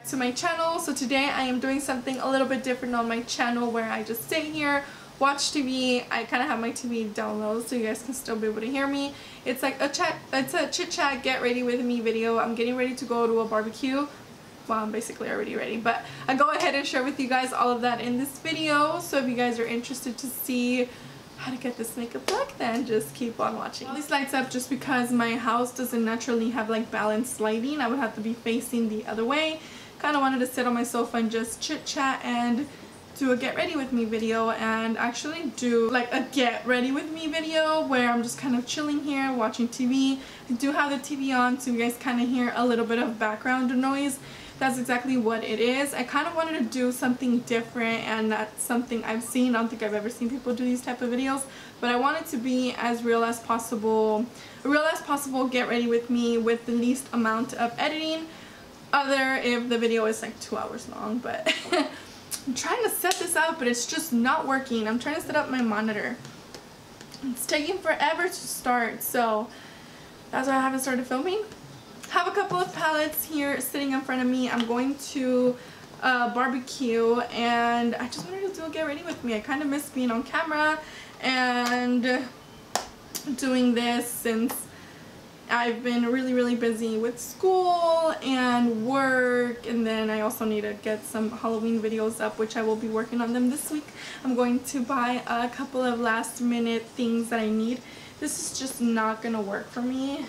To my channel. So today I am doing something a little bit different on my channel where I just sit here, watch TV. I kind of have my TV down low so you guys can still be able to hear me. It's like a chit chat get ready with me video. I'm getting ready to go to a barbecue. Well, I'm basically already ready, but I go ahead and share with you guys all of that in this video. So if you guys are interested to see how to get this makeup look, then just keep on watching. All these lights up just because my house doesn't naturally have like balanced lighting. I would have to be facing the other way. Kind of wanted to sit on my sofa and just chit chat and do a get ready with me video, and actually do like a get ready with me video where I'm just kind of chilling here watching TV. I do have the TV on so you guys kind of hear a little bit of background noise. That's exactly what it is. I kind of wanted to do something different, and that's something I've seen. I don't think I've ever seen people do these type of videos, but I want it to be as real as possible. Get ready with me with the least amount of editing, other if the video is like 2 hours long. But I'm trying to set this up, but it's just not working. I'm trying to set up my monitor. It's taking forever to start, so that's why I haven't started filming. Have a couple of palettes here sitting in front of me. I'm going to barbecue, and I just wanted to do a get ready with me. I kind of miss being on camera and doing this since I've been really busy with school and work, and then I also need to get some Halloween videos up, which I will be working on them this week. I'm going to buy a couple of last minute things that I need. This is just not gonna work for me.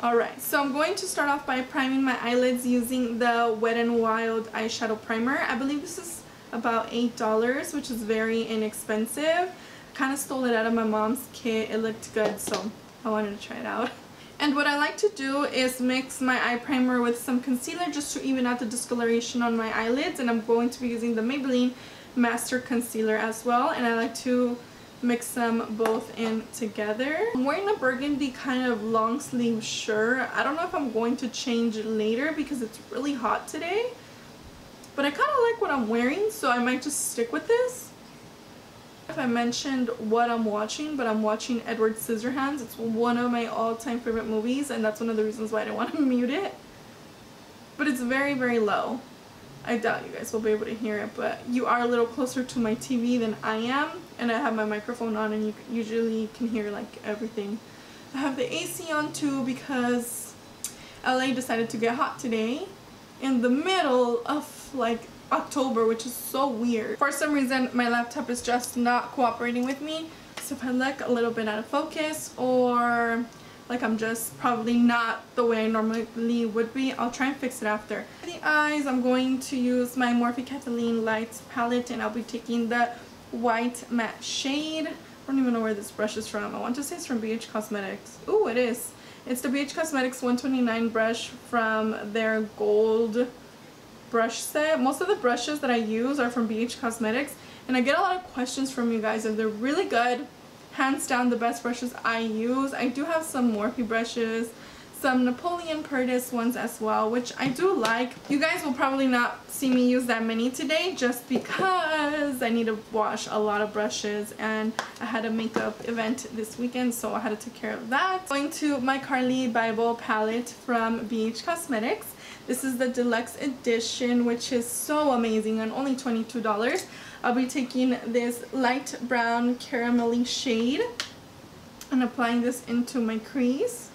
Alright, so I'm going to start off by priming my eyelids using the Wet n Wild eyeshadow primer. I believe this is about $8, which is very inexpensive. Kind of stole it out of my mom's kit. It looked good, so I wanted to try it out. And what I like to do is mix my eye primer with some concealer just to even out the discoloration on my eyelids. And I'm going to be using the Maybelline Master Concealer as well. And I like to mix them both in together. I'm wearing a burgundy kind of long sleeve shirt. I don't know if I'm going to change it later because it's really hot today. But I kind of like what I'm wearing, so I might just stick with this. If I mentioned what I'm watching, but I'm watching Edward Scissorhands. It's one of my all-time favorite movies, and that's one of the reasons why I didn't want to mute it. But it's very low. I doubt you guys will be able to hear it, but you are a little closer to my TV than I am, and I have my microphone on, and you usually can hear like everything. I have the AC on too because LA decided to get hot today in the middle of like October, which is so weird. For some reason my laptop is just not cooperating with me, so if I look a little bit out of focus or like I'm just probably not the way I normally would be, I'll try and fix it after. For the eyes, I'm going to use my Morphe Kathleen Lights palette, and I'll be taking the white matte shade. I don't even know where this brush is from. I want to say it's from BH Cosmetics. Ooh, it is. It's the BH Cosmetics 129 brush from their gold brush set. Most of the brushes that I use are from BH Cosmetics, and I get a lot of questions from you guys if they're really good. Hands down the best brushes I use. I do have some Morphe brushes, some Napoleon Perdis ones as well, which I do like. You guys will probably not see me use that many today just because I need to wash a lot of brushes, and I had a makeup event this weekend, so I had to take care of that. Going to my CARLI BYBEL palette from BH Cosmetics. This is the deluxe edition, which is so amazing, and only $22. I'll be taking this light brown caramelly shade and applying this into my crease.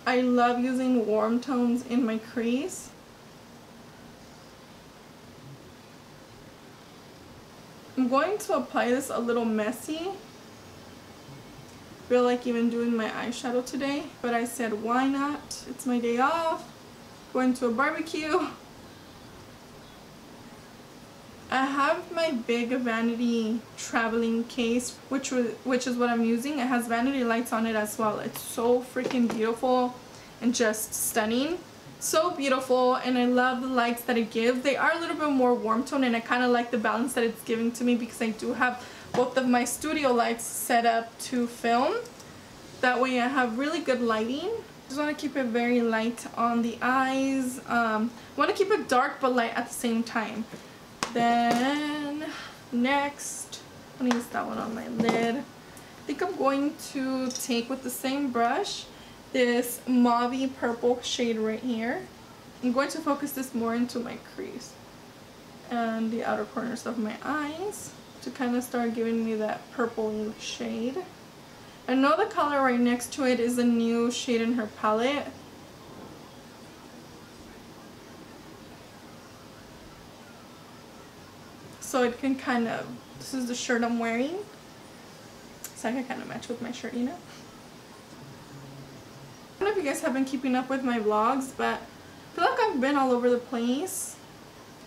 I love using warm tones in my crease. I'm going to apply this a little messy. Feel like even doing my eyeshadow today, but I said why not? It's my day off. Going to a barbecue. I have my big vanity traveling case, which is what I'm using. It has vanity lights on it as well. It's so freaking beautiful and just stunning. So beautiful, and I love the lights that it gives. They are a little bit more warm tone, and I kind of like the balance that it's giving to me because I do have both of my studio lights set up to film. That way I have really good lighting. Just want to keep it very light on the eyes. Want to keep it dark but light at the same time. Then next, I'm gonna use that one on my lid. I think I'm going to take with the same brush this mauve purple shade right here, I'm going to focus this more into my crease and the outer corners of my eyes to kind of start giving me that purple shade. I know the color right next to it is a new shade in her palette. So it can kind of, this is the shirt I'm wearing, so I can kind of match with my shirt, you know? I don't know if you guys have been keeping up with my vlogs, but I feel like I've been all over the place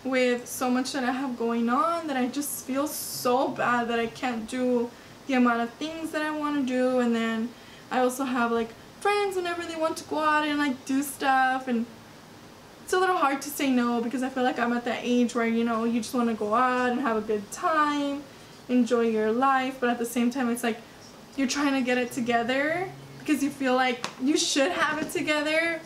with so much that I have going on that I just feel so bad that I can't do the amount of things that I want to do. And then I also have like friends whenever they want to go out and like do stuff, and it's a little hard to say no because I feel like I'm at that age where, you know, you just want to go out and have a good time, enjoy your life, but at the same time it's like you're trying to get it together because you feel like you should have it together,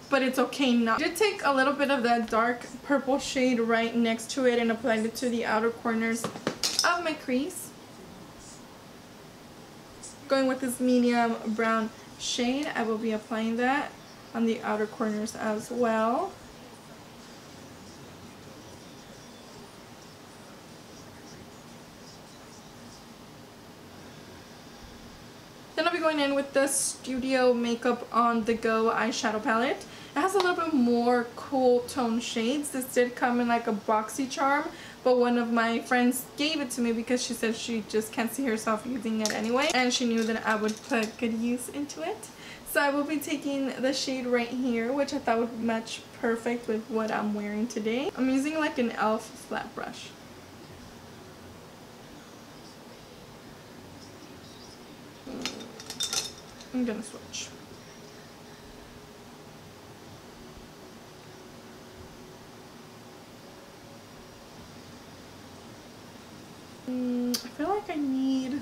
but it's okay now. I did take a little bit of that dark purple shade right next to it and applied it to the outer corners of my crease. Going with this medium brown shade, I will be applying that on the outer corners as well. Then I'll be going in with the Studio Makeup On The Go eyeshadow palette. It has a little bit more cool tone shades. This did come in like a boxy charm, but one of my friends gave it to me because she said she just can't see herself using it anyway, and she knew that I would put good use into it. So I will be taking the shade right here, which I thought would match perfect with what I'm wearing today. I'm using like an e.l.f. flat brush. I'm gonna switch. I feel like I need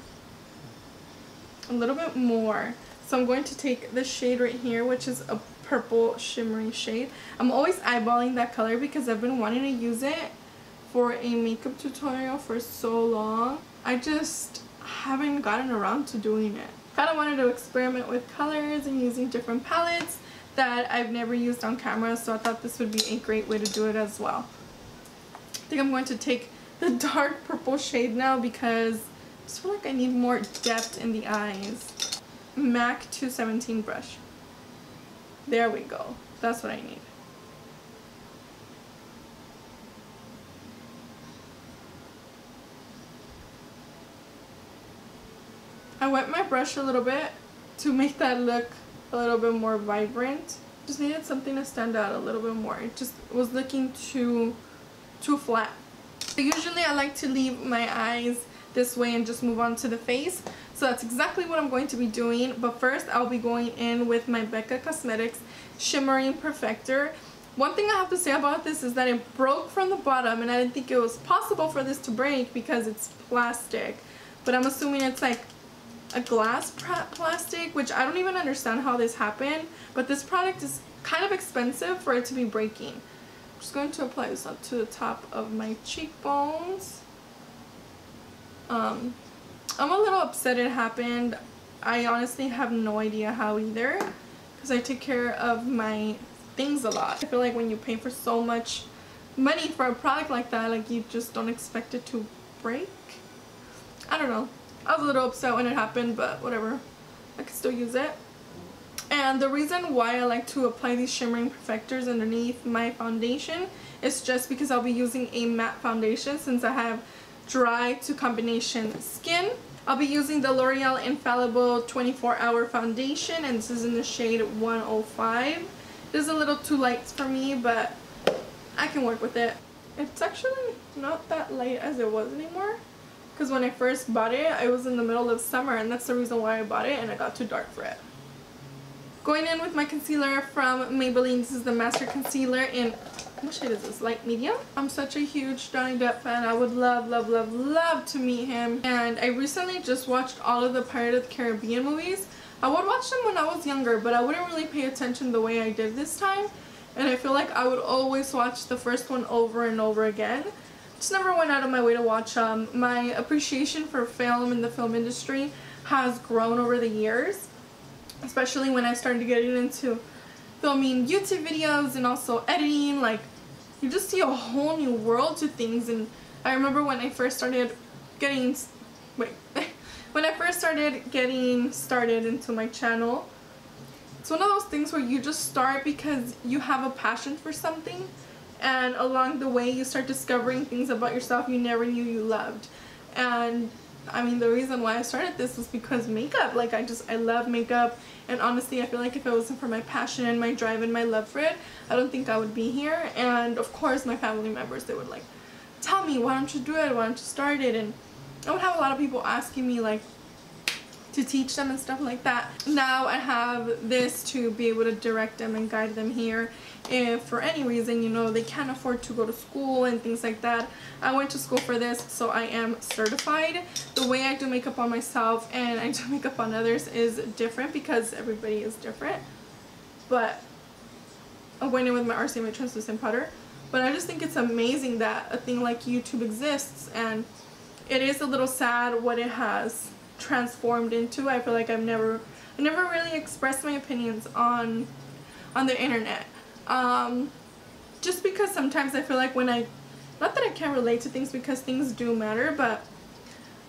a little bit more. So I'm going to take this shade right here, which is a purple shimmery shade. I'm always eyeballing that color because I've been wanting to use it for a makeup tutorial for so long. I just haven't gotten around to doing it. Kind of wanted to experiment with colors and using different palettes that I've never used on camera, so I thought this would be a great way to do it as well. I think I'm going to take the dark purple shade now because I just feel like I need more depth in the eyes. MAC 217 brush. There we go. That's what I need. I wet my brush a little bit to make that look a little bit more vibrant. Just needed something to stand out a little bit more. It just was looking too flat. So usually I like to leave my eyes this way and just move on to the face. So that's exactly what I'm going to be doing. But first I'll be going in with my BECCA Cosmetics Shimmering Perfector. One thing I have to say about this is that it broke from the bottom, and I didn't think it was possible for this to break because it's plastic. But I'm assuming it's like a glass plastic, which I don't even understand how this happened, but this product is kind of expensive for it to be breaking. I'm just going to apply this up to the top of my cheekbones. I'm a little upset it happened. I honestly have no idea how either, because I take care of my things a lot. I feel like when you pay for so much money for a product like that, like you just don't expect it to break. I don't know. I was a little upset when it happened, but whatever. I can still use it. And the reason why I like to apply these shimmering perfectors underneath my foundation is just because I'll be using a matte foundation since I have dry to combination skin. I'll be using the L'Oreal Infallible 24-Hour Foundation, and this is in the shade 105. This is a little too light for me, but I can work with it. It's actually not that light as it was anymore. Because when I first bought it, I was in the middle of summer, and that's the reason why I bought it, and it got too dark for it. Going in with my concealer from Maybelline. This is the Master Concealer in, what shade is this? Light medium? I'm such a huge Johnny Depp fan. I would love, love, love, love to meet him. And I recently just watched all of the Pirates of the Caribbean movies. I would watch them when I was younger, but I wouldn't really pay attention the way I did this time. And I feel like I would always watch the first one over and over again. Just never went out of my way to watch them. My appreciation for film and the film industry has grown over the years, especially when I started getting into filming YouTube videos and also editing. Like, you just see a whole new world to things. And I remember when I first started getting when I first started getting started into my channel, it's one of those things where you just start because you have a passion for something, and along the way you start discovering things about yourself you never knew you loved. And I mean, the reason why I started this was because makeup. Like, I love makeup, and honestly I feel like if it wasn't for my passion and my drive and my love for it, I don't think I would be here. And of course my family members, they would like tell me, why don't you do it, why don't you start it? And I would have a lot of people asking me like to teach them and stuff like that. Now I have this to be able to direct them and guide them here if for any reason, you know, they can't afford to go to school and things like that. I went to school for this, so I am certified. The way I do makeup on myself and I do makeup on others is different because everybody is different. But I went in with my RCMA translucent powder. But I just think it's amazing that a thing like YouTube exists, and it is a little sad what it has transformed into. I feel like I never really expressed my opinions on the internet, just because sometimes I feel like when not that I can't relate to things, because things do matter, but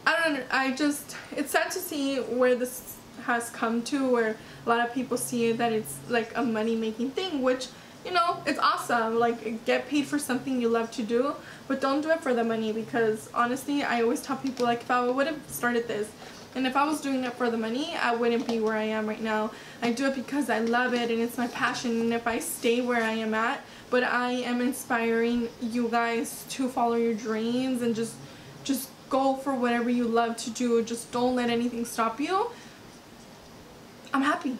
it's sad to see where this has come to, where a lot of people see that it's like a money-making thing, which, you know, it's awesome. Like, get paid for something you love to do, but don't do it for the money. Because honestly, I always tell people, like, if I would have started this and if I was doing it for the money, I wouldn't be where I am right now. I do it because I love it and it's my passion. And if I stay where I am at, but I am inspiring you guys to follow your dreams and just go for whatever you love to do. Just don't let anything stop you. I'm happy.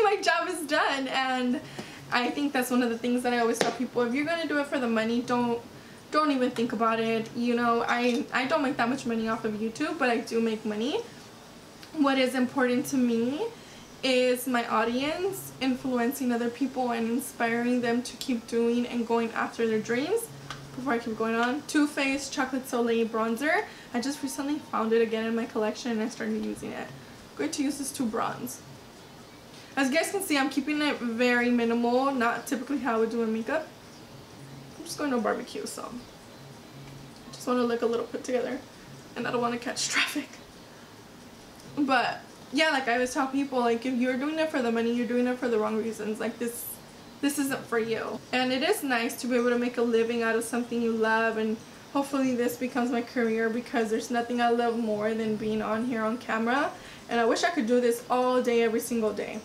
My job is done. And I think that's one of the things that I always tell people. If you're gonna do it for the money, don't even think about it. You know, I don't make that much money off of YouTube, but I do make money. What is important to me is my audience, influencing other people and inspiring them to keep doing and going after their dreams. Before I keep going on, Too Faced Chocolate Soleil bronzer. I just recently found it again in my collection and I started using it. I'm going to use this to bronze. As you guys can see, I'm keeping it very minimal, not typically how I would do in makeup. I'm just going to a barbecue, so I just want to look a little put together and I don't want to catch traffic. But yeah, like I always tell people, like, if you're doing it for the money, you're doing it for the wrong reasons. Like, this isn't for you. And it is nice to be able to make a living out of something you love, and hopefully this becomes my career, because there's nothing I love more than being on here on camera. And I wish I could do this all day, every single day.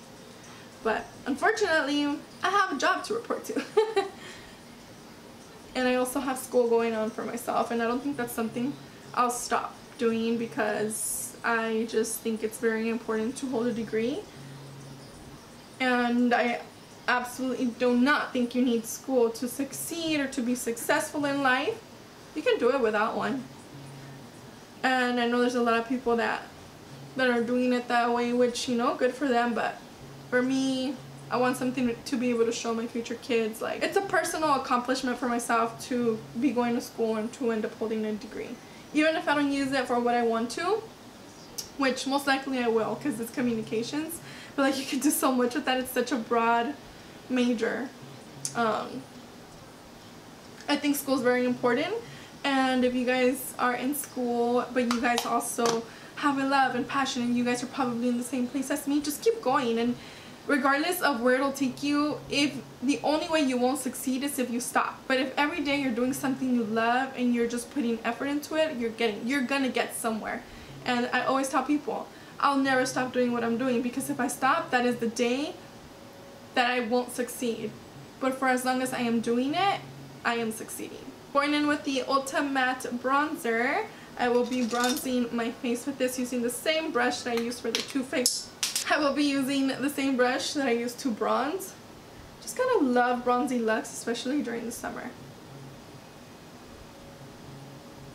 But unfortunately, I have a job to report to. And I also have school going on for myself, and I don't think that's something I'll stop doing, because I just think it's very important to hold a degree. And I absolutely do not think you need school to succeed or to be successful in life. You can do it without one. And I know there's a lot of people that are doing it that way, which, you know, good for them, but for me, I want something to be able to show my future kids. Like, it's a personal accomplishment for myself to be going to school and to end up holding a degree. Even if I don't use it for what I want to, which most likely I will, because it's communications. But like, you can do so much with that. It's such a broad major. I think school is very important. And if you guys are in school, but you guys also have a love and passion, and you guys are probably in the same place as me, just keep going. And regardless of where it'll take you, if the only way you won't succeed is if you stop. But if every day you're doing something you love and you're just putting effort into it, you're gonna get somewhere. And I always tell people, I'll never stop doing what I'm doing, because if I stop, that is the day that I won't succeed. But for as long as I am doing it, I am succeeding. Going in with the Ulta Matte Bronzer, I will be bronzing my face with this using the same brush that I used for the Too Faced. I will be using the same brush that I used to bronze. Just kind of love bronzy looks, especially during the summer.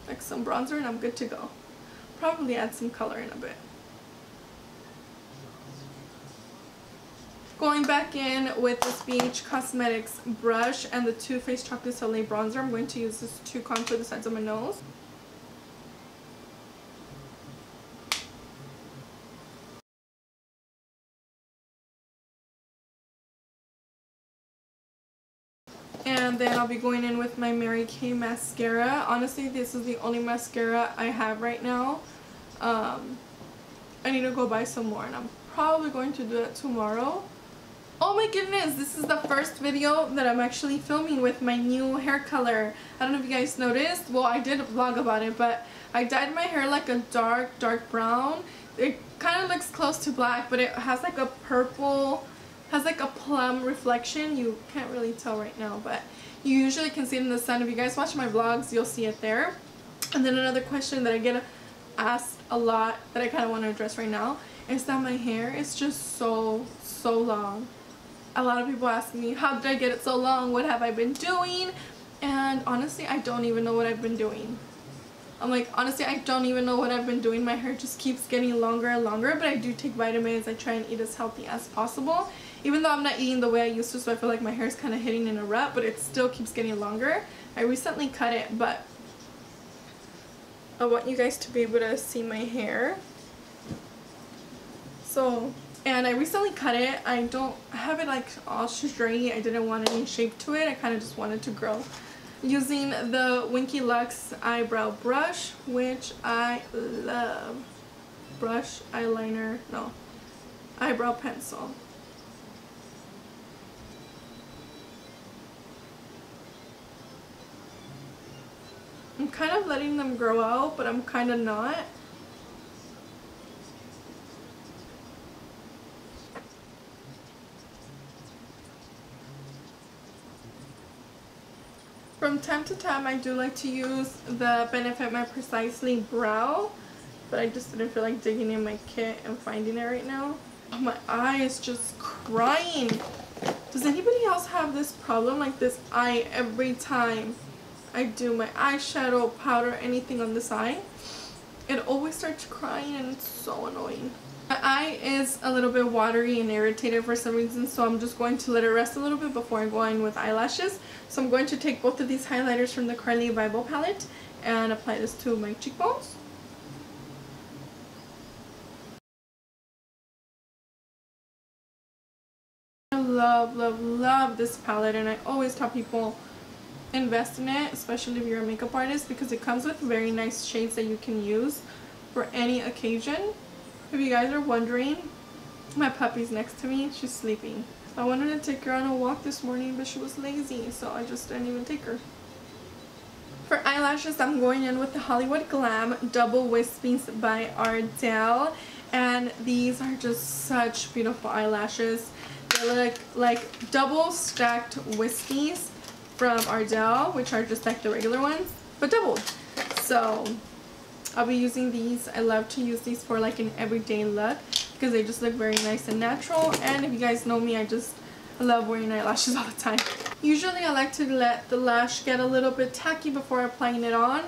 Like some bronzer and I'm good to go. Probably add some color in a bit. Going back in with this BH Cosmetics brush and the Too Faced Chocolate Soleil bronzer, I'm going to use this to contour the sides of my nose. I'll be going in with my Mary Kay mascara. Honestly, this is the only mascara I have right now. I need to go buy some more, and I'm probably going to do it tomorrow. Oh my goodness, this is the first video that I'm actually filming with my new hair color. I don't know if you guys noticed. Well, I did a vlog about it, but I dyed my hair like a dark brown. It kind of looks close to black, but it has like a purple, has like a plum reflection. You can't really tell right now, but you usually can see it in the sun. If you guys watch my vlogs, you'll see it there. And then another question that I get asked a lot that I kind of want to address right now is that my hair is just so long. A lot of people ask me, how did I get it so long? What have I been doing? And honestly, I don't even know what I've been doing. I'm like, honestly, I don't even know what I've been doing. My hair just keeps getting longer and longer, but I do take vitamins. I try and eat as healthy as possible, even though I'm not eating the way I used to, so I feel like my hair is kind of hitting in a rut, but it still keeps getting longer. I recently cut it, but I want you guys to be able to see my hair. And I recently cut it. I don't have it like all straight. I didn't want any shape to it. I kind of just wanted to grow. Using the WINKIE LUXE eyebrow brush, which I love. Brush, eyeliner, no, eyebrow pencil. I'm kind of letting them grow out, but I'm kind of not. From time to time, I do like to use the Benefit My Precisely Brow, but I just didn't feel like digging in my kit and finding it right now. Oh, my eye is just crying. Does anybody else have this problem, like this eye every time I do my eyeshadow, powder, anything on this eye? It always starts crying and it's so annoying. My eye is a little bit watery and irritated for some reason, so I'm just going to let it rest a little bit before I go in with eyelashes. So I'm going to take both of these highlighters from the CARLI BYBEL palette and apply this to my cheekbones. I love this palette, and I always tell people invest in it, especially if you're a makeup artist, because it comes with very nice shades that you can use for any occasion. If you guys are wondering, my puppy's next to me. She's sleeping. I wanted to take her on a walk this morning, but she was lazy, so I just didn't even take her. For eyelashes, I'm going in with the Hollywood Glam Double Wispies by Ardell, and these are just such beautiful eyelashes. They look like double stacked wispies from Ardell, which are just like the regular ones, but doubled. So I'll be using these. I love to use these for like an everyday look because they just look very nice and natural. And if you guys know me, I love wearing eyelashes all the time. Usually I like to let the lash get a little bit tacky before applying it on.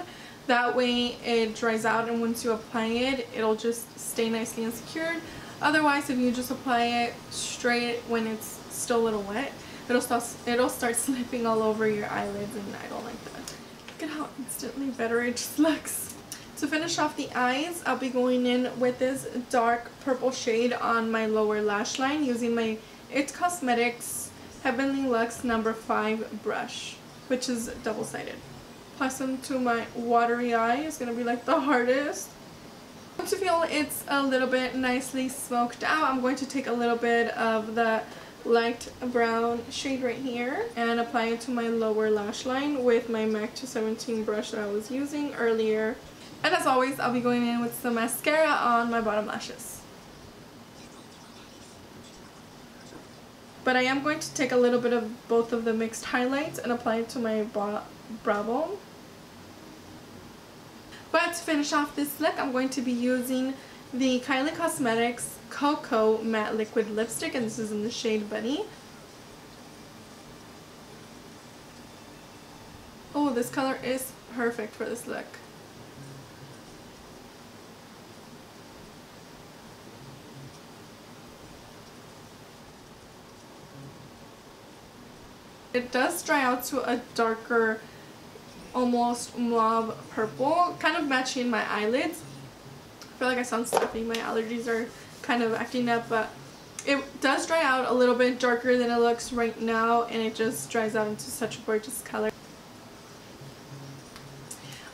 That way it dries out, and once you apply it, it'll just stay nicely and secured. Otherwise, if you just apply it straight when it's still a little wet, it'll start slipping all over your eyelids, and I don't like that. Look at how instantly better it just looks. To finish off the eyes, I'll be going in with this dark purple shade on my lower lash line using my It Cosmetics Heavenly Luxe No. 5 brush, which is double-sided. Plus into my watery eye is going to be like the hardest. Once you feel it's a little bit nicely smoked out, I'm going to take a little bit of the light brown shade right here and apply it to my lower lash line with my MAC 217 brush that I was using earlier. And as always, I'll be going in with some mascara on my bottom lashes. But I am going to take a little bit of both of the mixed highlights and apply it to my brow bone. But to finish off this look, I'm going to be using the KYLIE Cosmetics KOKO Matte Liquid Lipstick, and this is in the shade Bunny. Oh, this color is perfect for this look. It does dry out to a darker, almost mauve purple, kind of matching my eyelids. I feel like I sound stuffy. My allergies are kind of acting up, but It does dry out a little bit darker than it looks right now, and it just dries out into such a gorgeous color.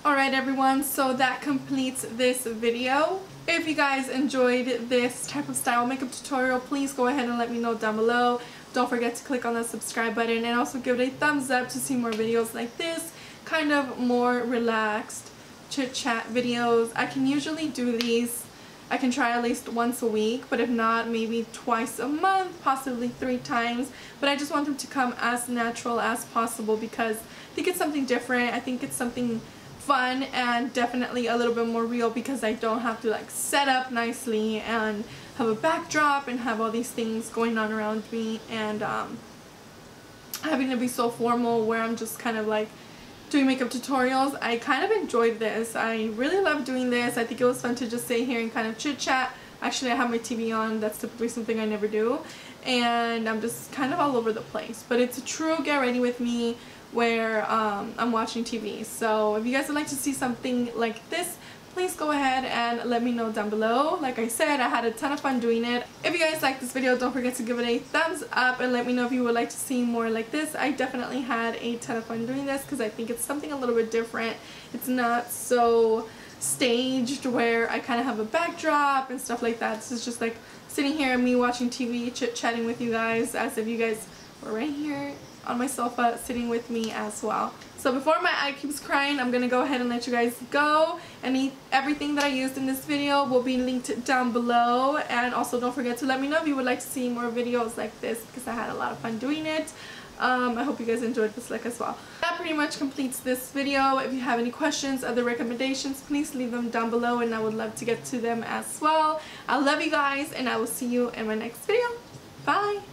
Alright everyone, so that completes this video. If you guys enjoyed this type of style makeup tutorial, please go ahead and let me know down below. Don't forget to click on the subscribe button and also give it a thumbs up to see more videos like this, kind of more relaxed chit chat videos. I can usually do these, I can try at least once a week, but if not, maybe twice a month, possibly 3 times. But I just want them to come as natural as possible because I think it's something different. I think it's something fun and definitely a little bit more real because I don't have to like set up nicely and have a backdrop and have all these things going on around me and having to be so formal where I'm just kind of like doing makeup tutorials. I kind of enjoyed this. I really love doing this. I think it was fun to just sit here and kind of chit chat. Actually, I have my TV on. That's typically something I never do, and I'm just kind of all over the place, but it's a true get ready with me where I'm watching TV. So if you guys would like to see something like this, please go ahead and let me know down below. Like I said, I had a ton of fun doing it. If you guys like this video, don't forget to give it a thumbs up and let me know if you would like to see more like this. I definitely had a ton of fun doing this because I think it's something a little bit different. It's not so staged where I kind of have a backdrop and stuff like that. This is just like sitting here and me watching TV, chit-chatting with you guys as if you guys were right here on my sofa sitting with me as well. So before my eye keeps crying, I'm gonna go ahead and let you guys go. Everything that I used in this video will be linked down below, and also don't forget to let me know if you would like to see more videos like this because I had a lot of fun doing it. I hope you guys enjoyed this look as well. That pretty much completes this video. If you have any questions, other recommendations, please leave them down below and I would love to get to them as well. I love you guys and I will see you in my next video. Bye!